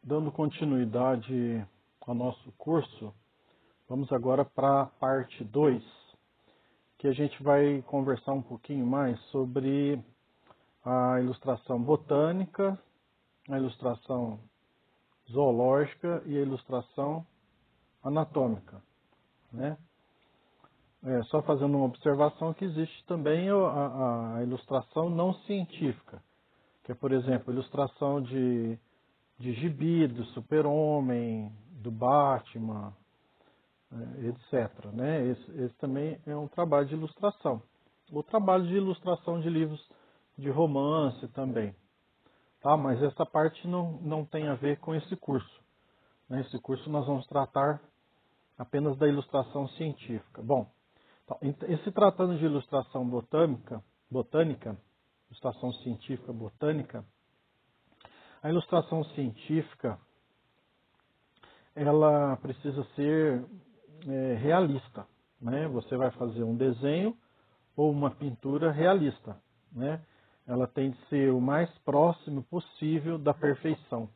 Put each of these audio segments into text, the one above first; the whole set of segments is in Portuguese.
Dando continuidade ao nosso curso, vamos agora para a parte 2, que a gente vai conversar um pouquinho mais sobre a ilustração botânica, a ilustração zoológica e a ilustração anatômica, né? Só fazendo uma observação que existe também a ilustração não científica, que é, por exemplo, a ilustração de gibi, do Super-Homem, do Batman, etc. Né? Esse também é um trabalho de ilustração. O trabalho de ilustração de livros de romance também. Tá? Mas essa parte não tem a ver com esse curso. Nesse curso nós vamos tratar apenas da ilustração científica. Bom, então, se tratando de ilustração botânica, ilustração científica botânica, a ilustração científica ela precisa ser realista, né? Você vai fazer um desenho ou uma pintura realista, né? Ela tem de ser o mais próximo possível da perfeição,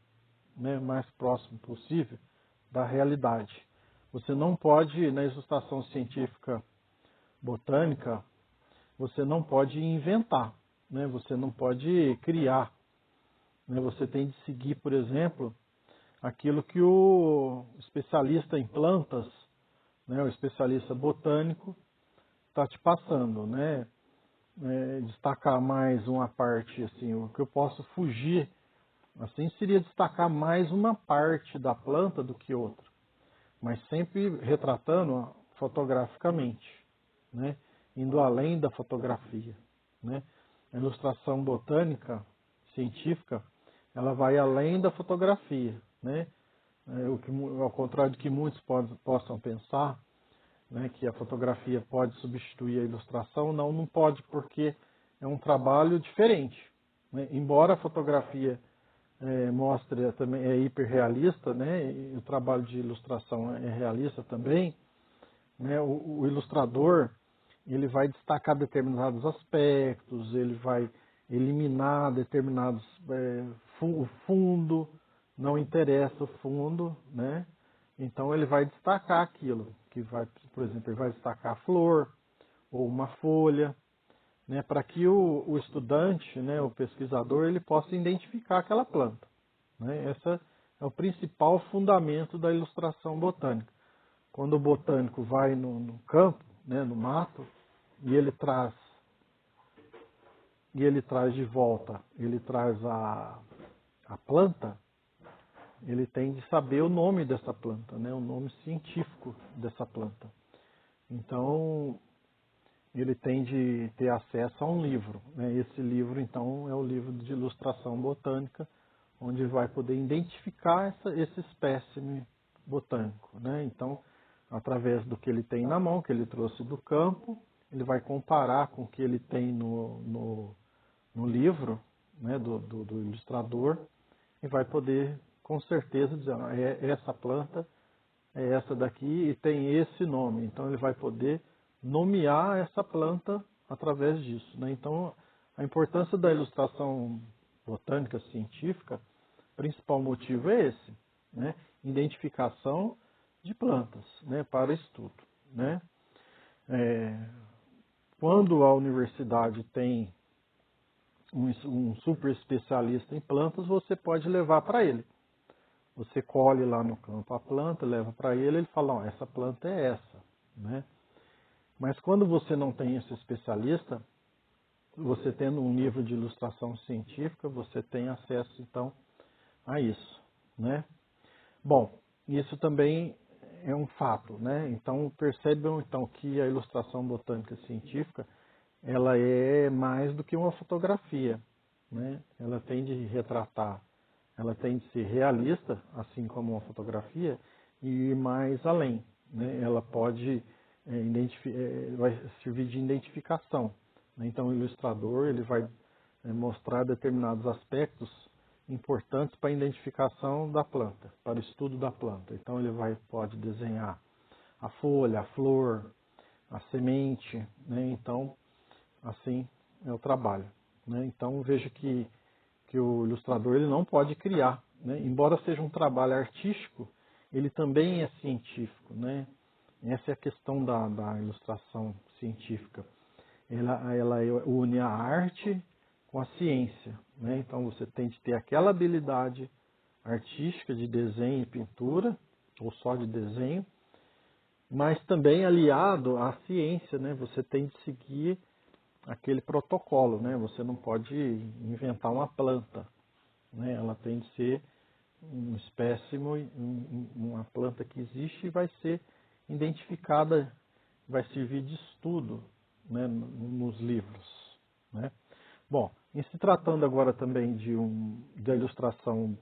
né? O mais próximo possível da realidade. Você não pode, na ilustração científica botânica, você não pode inventar, né? Você não pode criar, né? Você tem de seguir, por exemplo, aquilo que o especialista em plantas, né, o especialista botânico, está te passando, né? Destacar mais uma parte, assim, o que eu posso fugir, assim, seria destacar mais uma parte da planta do que outra, mas sempre retratando fotograficamente, né? Indo além da fotografia, né? A ilustração botânica, científica, ela vai além da fotografia, né? Ao contrário do que muitos possam pensar, né, que a fotografia pode substituir a ilustração, não pode, porque é um trabalho diferente. Né? Embora a fotografia mostre também é hiperrealista, né, e o trabalho de ilustração é realista também, né, o ilustrador ele vai destacar determinados aspectos, ele vai eliminar determinados o fundo, não interessa o fundo, né? Então ele vai destacar aquilo, que vai, por exemplo, ele vai destacar a flor ou uma folha, né, para que o estudante, né, o pesquisador, ele possa identificar aquela planta. Né? Esse é o principal fundamento da ilustração botânica. Quando o botânico vai no campo, né, no mato, e ele traz de volta, ele traz a planta, ele tem de saber o nome dessa planta, né, o nome científico dessa planta. Então, ele tem de ter acesso a um livro. Né? Esse livro, então, é o livro de ilustração botânica, onde ele vai poder identificar esse espécime botânico. Né? Então, através do que ele tem na mão, que ele trouxe do campo, ele vai comparar com o que ele tem no livro, né, do ilustrador, e vai poder, com certeza, dizer, essa planta é essa daqui e tem esse nome. Então, ele vai poder nomear essa planta através disso. Né? Então, a importância da ilustração botânica científica, o principal motivo é esse, né? Identificação de plantas, né, para estudo. Né? Quando a universidade tem um super especialista em plantas, você pode levar para ele. Você colhe lá no campo a planta, leva para ele, ele fala, ó, essa planta é essa. Né? Mas quando você não tem esse especialista, você tendo um livro de ilustração científica, você tem acesso, então, a isso. Né? Bom, isso também é um fato. Né? Então, percebam então, que a ilustração botânica científica ela é mais do que uma fotografia. Né? Ela tem de retratar, ela tem de ser realista, assim como uma fotografia, e ir mais além. Né? Ela pode vai servir de identificação. Né? Então, o ilustrador ele vai mostrar determinados aspectos importantes para a identificação da planta, para o estudo da planta. Então, ele pode desenhar a folha, a flor, a semente. Né? Então, assim é o trabalho. Né? Então, veja que o ilustrador ele não pode criar. né? Embora seja um trabalho artístico, ele também é científico, né? Essa é a questão da ilustração científica. Ela une a arte com a ciência, né? Então você tem de ter aquela habilidade artística de desenho e pintura, ou só de desenho, mas também aliado à ciência, né? Você tem de seguir aquele protocolo, né? Você não pode inventar uma planta, né? Ela tem de ser um espécime, uma planta que existe e vai ser identificada, vai servir de estudo, né? Nos livros, né? Bom, em se tratando agora também da ilustração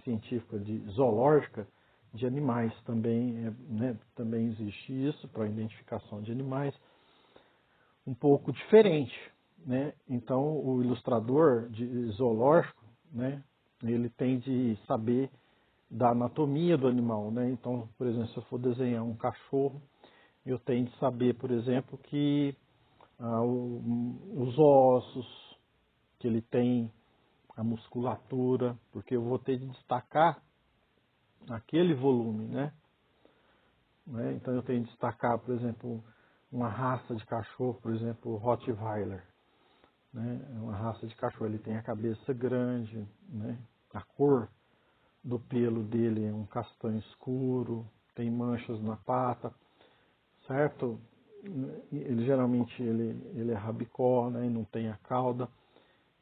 científica zoológica de animais, também, né? Também existe isso para a identificação de animais, um pouco diferente, né? Então, o ilustrador zoológico, né? Ele tem de saber da anatomia do animal, né? Então, por exemplo, se eu for desenhar um cachorro, eu tenho de saber, por exemplo, que os ossos, que ele tem, a musculatura, porque eu vou ter de destacar aquele volume, né? Então, eu tenho de destacar, por exemplo, uma raça de cachorro, por exemplo, o Rottweiler, né? É uma raça de cachorro, ele tem a cabeça grande, né? A cor do pelo dele é um castanho escuro, tem manchas na pata, certo? Ele geralmente ele é rabicó, né? E não tem a cauda.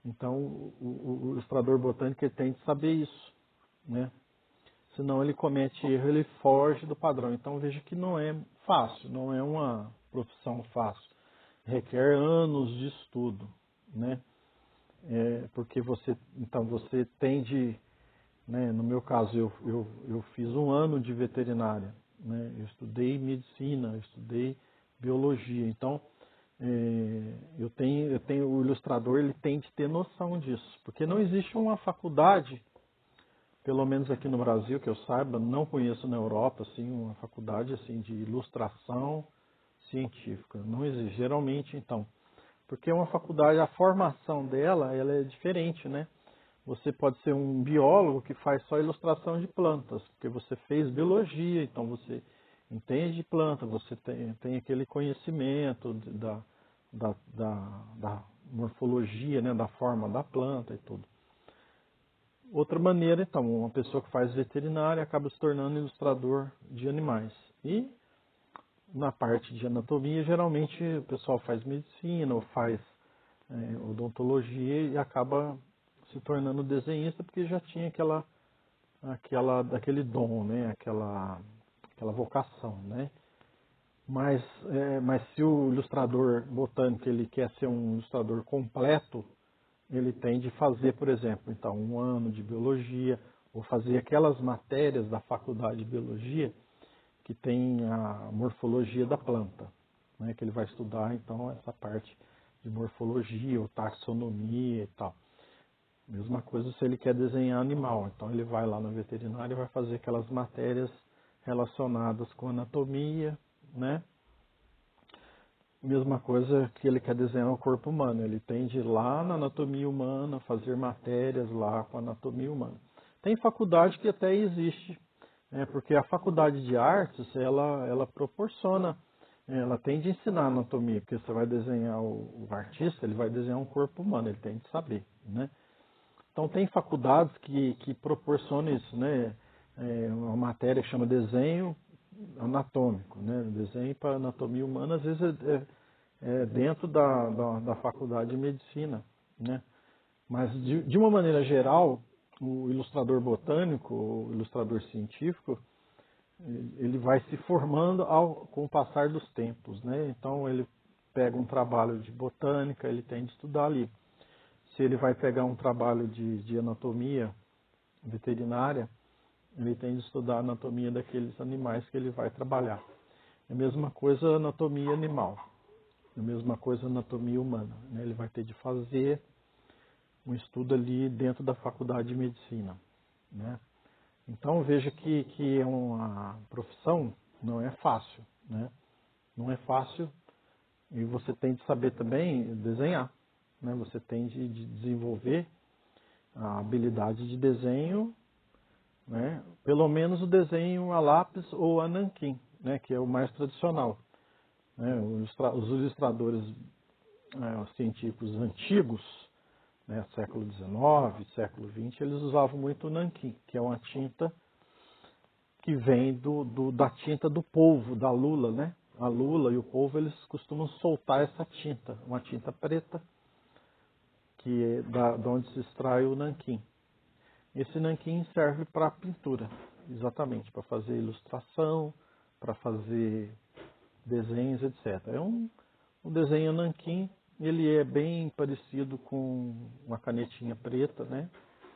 Então o ilustrador botânico ele tem de saber isso, né? Senão ele comete erro, ele foge do padrão. Então veja que não é fácil, não é uma profissão fácil. Requer anos de estudo, né? Porque você tem de, né, no meu caso, eu fiz um ano de veterinária, né? Eu estudei medicina, eu estudei biologia. Então, o ilustrador ele tem de ter noção disso, porque não existe uma faculdade, pelo menos aqui no Brasil, que eu saiba, não conheço na Europa, assim, uma faculdade assim de ilustração científica. Não existe. Geralmente, então, porque uma faculdade, a formação dela, ela é diferente, né? Você pode ser um biólogo que faz só ilustração de plantas, porque você fez biologia, então você entende de planta, você tem aquele conhecimento da morfologia, né, da forma da planta e tudo. Outra maneira, então, uma pessoa que faz veterinária acaba se tornando ilustrador de animais. E na parte de anatomia, geralmente o pessoal faz medicina ou faz odontologia e acaba se tornando desenhista porque já tinha aquele dom, né? aquela vocação, né? Mas se o ilustrador botânico ele quer ser um ilustrador completo, ele tem de fazer, por exemplo, então, um ano de biologia, ou fazer aquelas matérias da faculdade de biologia que tem a morfologia da planta, né? Que ele vai estudar, então, essa parte de morfologia ou taxonomia e tal. Mesma coisa se ele quer desenhar animal. Então ele vai lá no veterinário e vai fazer aquelas matérias relacionadas com anatomia, né? Mesma coisa que ele quer desenhar o corpo humano. Ele tem de ir lá na anatomia humana, fazer matérias lá com a anatomia humana. Tem faculdade que até existe, né? Porque a faculdade de artes, ela proporciona, ela tem de ensinar anatomia, porque você vai desenhar o artista, ele vai desenhar um corpo humano, ele tem de saber, né? Então, tem faculdades que proporcionam isso, né? Uma matéria que chama desenho anatômico, né? Desenho para anatomia humana, às vezes é dentro da faculdade de medicina, né? Mas, de uma maneira geral, o ilustrador botânico, o ilustrador científico, ele vai se formando com o passar dos tempos, né? Então, ele pega um trabalho de botânica, ele tem de estudar ali. Se ele vai pegar um trabalho de anatomia veterinária, ele tem de estudar a anatomia daqueles animais que ele vai trabalhar. É a mesma coisa anatomia animal, é a mesma coisa anatomia humana, né? Ele vai ter de fazer um estudo ali dentro da faculdade de medicina, né? Então veja que é uma profissão, não é fácil, né? Não é fácil e você tem de saber também desenhar, né? Você tem de desenvolver a habilidade de desenho né? Pelo menos o desenho a lápis ou a nanquim, né? Que é o mais tradicional, né? Os ilustradores científicos antigos, né? Século XIX, século XX, eles usavam muito o nanquim, que é uma tinta que vem da tinta do polvo, da lula, né? A lula e o polvo, eles costumam soltar essa tinta, uma tinta preta, que é de onde se extrai o nanquim. Esse nanquim serve para pintura, exatamente, para fazer ilustração, para fazer desenhos, etc. O desenho nanquim, ele é bem parecido com uma canetinha preta, né?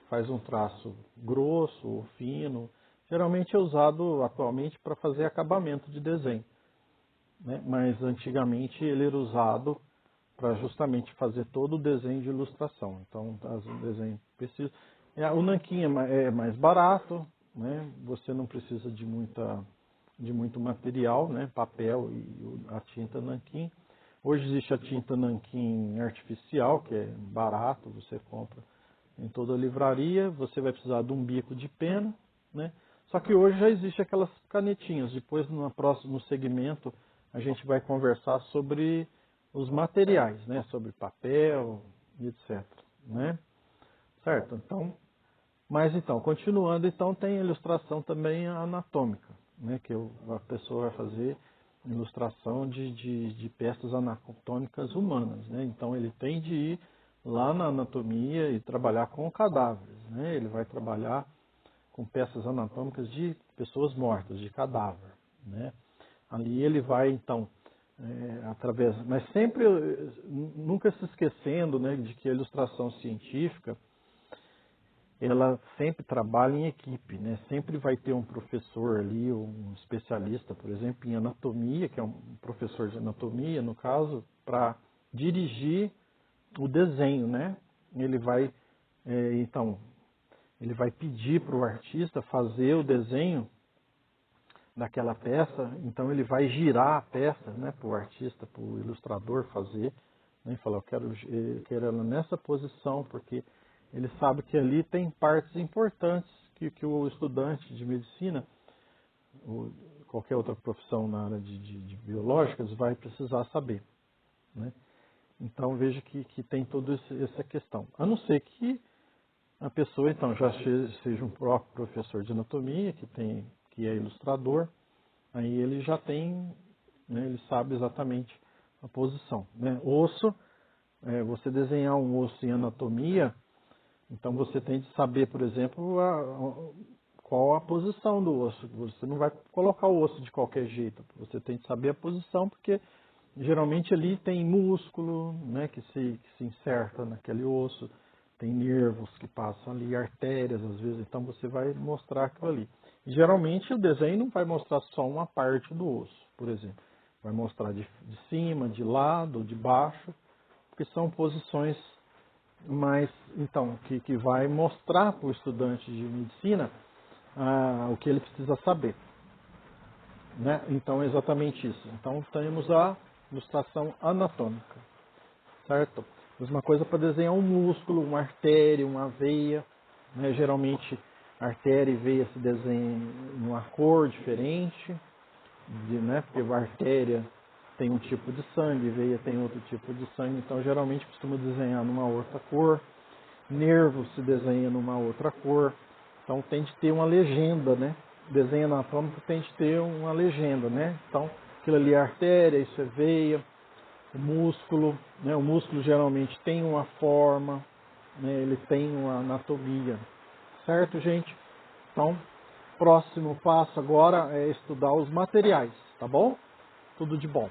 Faz um traço grosso ou fino. Geralmente é usado atualmente para fazer acabamento de desenho, né? Mas antigamente ele era usado para justamente fazer todo o desenho de ilustração. Então, o desenho precisa. O nanquim é mais barato, né? Você não precisa de muito material, né? Papel e a tinta nanquim. Hoje existe a tinta nanquim artificial, que é barato, você compra em toda a livraria. Você vai precisar de um bico de pena, né? Só que hoje já existe aquelas canetinhas. Depois, no segmento, a gente vai conversar sobre os materiais, né? Sobre papel e etc, né? Certo? Então, continuando, então tem a ilustração também anatômica, né? Que a pessoa vai fazer ilustração de peças anatômicas humanas, né? Então ele tem de ir lá na anatomia e trabalhar com cadáveres, né? Ele vai trabalhar com peças anatômicas de pessoas mortas, de cadáver, né? Ali ele vai, então, mas sempre, nunca se esquecendo, né, de que a ilustração científica, ela sempre trabalha em equipe, né? Sempre vai ter um professor ali, um especialista, por exemplo, em anatomia, que é um professor de anatomia, no caso, para dirigir o desenho, né? Ele vai, então, ele vai pedir para o artista fazer o desenho daquela peça, então ele vai girar a peça, né, para o artista, para o ilustrador fazer, né, e falar, eu quero ela nessa posição, porque ele sabe que ali tem partes importantes que o estudante de medicina, ou qualquer outra profissão na área de biológicas, vai precisar saber, né? Então veja que tem toda essa questão. A não ser que a pessoa, então, já seja um próprio professor de anatomia, que é ilustrador, aí ele já tem, né, ele sabe exatamente a posição, né? Osso, você desenhar um osso em anatomia, então você tem de saber, por exemplo, qual a posição do osso. Você não vai colocar o osso de qualquer jeito, você tem de saber a posição, porque geralmente ali tem músculo, né, que se inserta naquele osso, tem nervos que passam ali, artérias às vezes, então você vai mostrar aquilo ali. E, geralmente o desenho não vai mostrar só uma parte do osso, por exemplo. Vai mostrar de cima, de lado, de baixo, porque são posições mais, então, que vai mostrar para o estudante de medicina o que ele precisa saber, né? Então é exatamente isso. Então temos a ilustração anatômica, certo? Mesma coisa para desenhar um músculo, uma artéria, uma veia, né? Geralmente artéria e veia se desenham numa cor diferente, né? Porque a artéria tem um tipo de sangue, veia tem outro tipo de sangue, então geralmente costuma desenhar numa outra cor. Nervo se desenha numa outra cor, então tem de ter uma legenda, né? Desenho anatômico tem de ter uma legenda, né? Então aquilo ali é artéria, isso é veia, o músculo, né? O músculo geralmente tem uma forma, né? Ele tem uma anatomia, certo, gente? Então, próximo passo agora é estudar os materiais, tá bom? Tudo de bom.